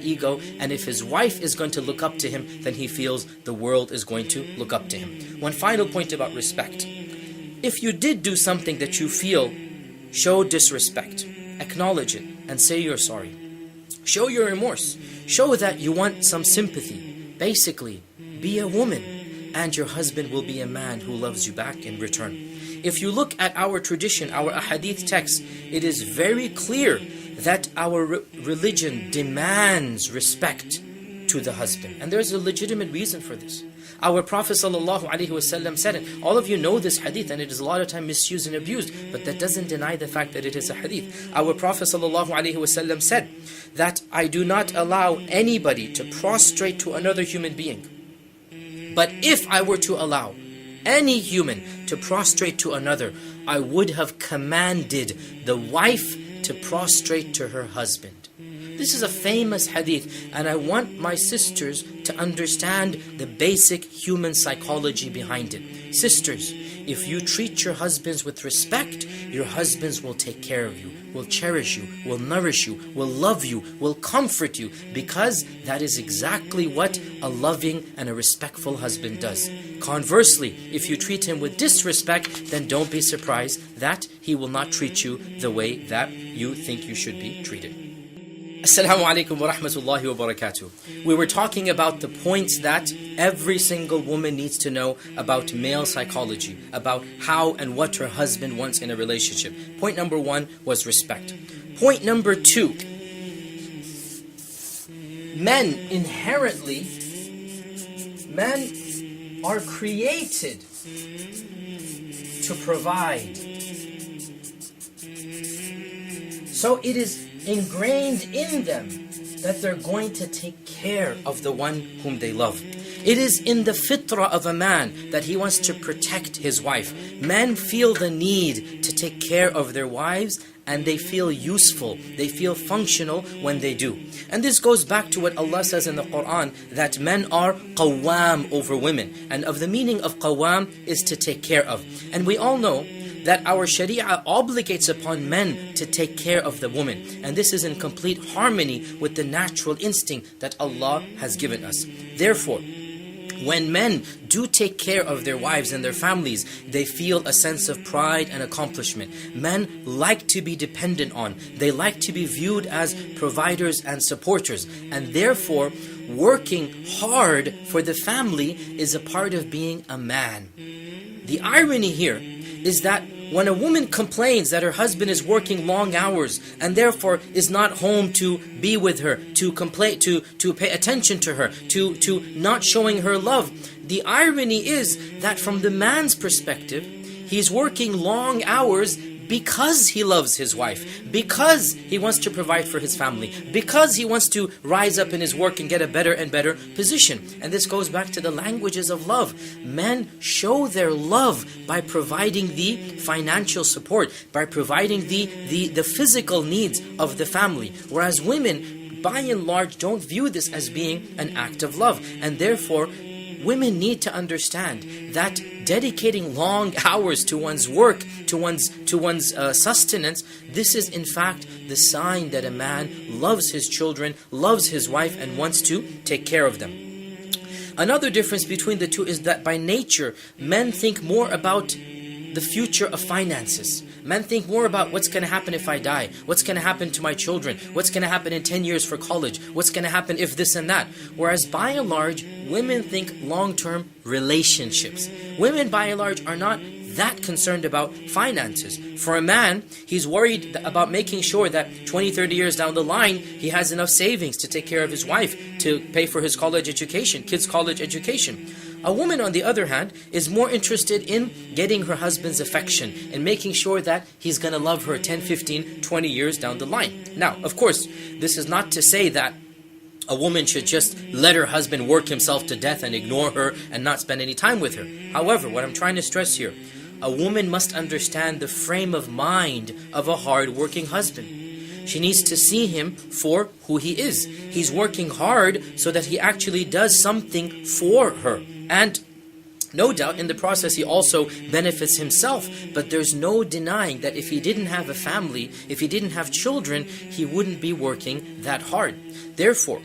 ego, and if his wife is going to look up to him, then he feels the world is going to look up to him. One final point about respect. If you did do something that you feel show disrespect, acknowledge it and say you're sorry. Show your remorse. Show that you want some sympathy. Basically, be a woman, and your husband will be a man who loves you back in return. If you look at our tradition, our ahadith text, it is very clear that our religion demands respect to the husband. And there's a legitimate reason for this. Our Prophet ﷺ said it. All of you know this hadith, and it is a lot of time misused and abused, but that doesn't deny the fact that it is a hadith. Our Prophet ﷺ said that I do not allow anybody to prostrate to another human being. But if I were to allow any human to prostrate to another, I would have commanded the wife to prostrate to her husband. This is a famous hadith, and I want my sisters to understand the basic human psychology behind it. Sisters, if you treat your husbands with respect, your husbands will take care of you, will cherish you, will nourish you, will love you, will comfort you, because that is exactly what a loving and a respectful husband does. Conversely, if you treat him with disrespect, then don't be surprised that he will not treat you the way that you think you should be treated. Assalamu alaikum wa rahmatullahi wa barakatuh. We were talking about the points that every single woman needs to know about male psychology, about how and what her husband wants in a relationship. Point number 1 was respect. Point number 2, men are created to provide. So it is ingrained in them that they're going to take care of the one whom they love. It is in the fitrah of a man that he wants to protect his wife. Men feel the need to take care of their wives, and they feel useful, they feel functional when they do. And this goes back to what Allah says in the Quran, that men are qawwam over women. And of the meaning of qawwam is to take care of. And we all know that our Sharia obligates upon men to take care of the woman. And this is in complete harmony with the natural instinct that Allah has given us. Therefore, when men do take care of their wives and their families, they feel a sense of pride and accomplishment. Men like to be dependent on. They like to be viewed as providers and supporters. And therefore, working hard for the family is a part of being a man. The irony here is that when a woman complains that her husband is working long hours and therefore is not home to be with her, to pay attention to her, to not showing her love, the irony is that from the man's perspective, he's working long hours because he loves his wife, because he wants to provide for his family, because he wants to rise up in his work and get a better and better position. And this goes back to the languages of love. Men show their love by providing the financial support, by providing the physical needs of the family. Whereas women, by and large, don't view this as being an act of love. And therefore, women need to understand that dedicating long hours to one's work, to one's sustenance, this is in fact the sign that a man loves his children, loves his wife, and wants to take care of them. Another difference between the two is that by nature, men think more about the future of finances. Men think more about what's going to happen if I die, what's going to happen to my children, what's going to happen in 10 years for college, what's going to happen if this and that. Whereas by and large, women think long-term relationships. Women by and large are not that concerned about finances. For a man, he's worried about making sure that 20, 30 years down the line, he has enough savings to take care of his wife, to pay for his college education, kids' college education. A woman, on the other hand, is more interested in getting her husband's affection and making sure that he's going to love her 10, 15, 20 years down the line. Now, of course, this is not to say that a woman should just let her husband work himself to death and ignore her and not spend any time with her. However, what I'm trying to stress here, a woman must understand the frame of mind of a hard-working husband. She needs to see him for who he is. He's working hard so that he actually does something for her. And No doubt in the process he also benefits himself, but there's no denying that if he didn't have a family, if he didn't have children, he wouldn't be working that hard. Therefore,